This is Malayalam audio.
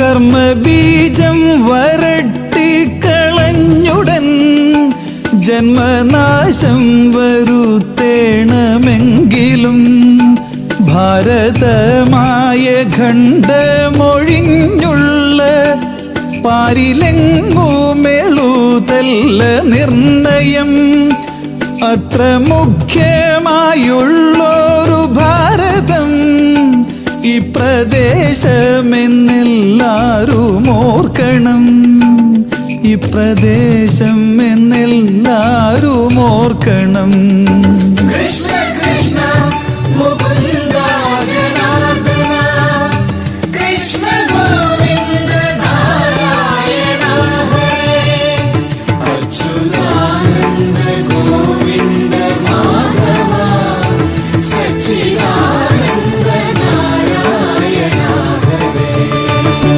കർമ്മബീജം വരട്ടിക്കളഞ്ഞുടൻ ജന്മനാശം വരുത്തേണമെങ്കിലും ഭാരതമായ ഖണ്ഡമൊഴിഞ്ഞുള്ള പാരിലെങ്ങുമെളുതല്ല നിർണയം. അത്ര മുഖ്യമായുള്ളൊരു ഭാരതം ഈ പ്രദേശമെന്നെല്ലാരും ഓർക്കണം. ഈ പ്രദേശം എന്നെല്ലാരും ഓർക്കണം.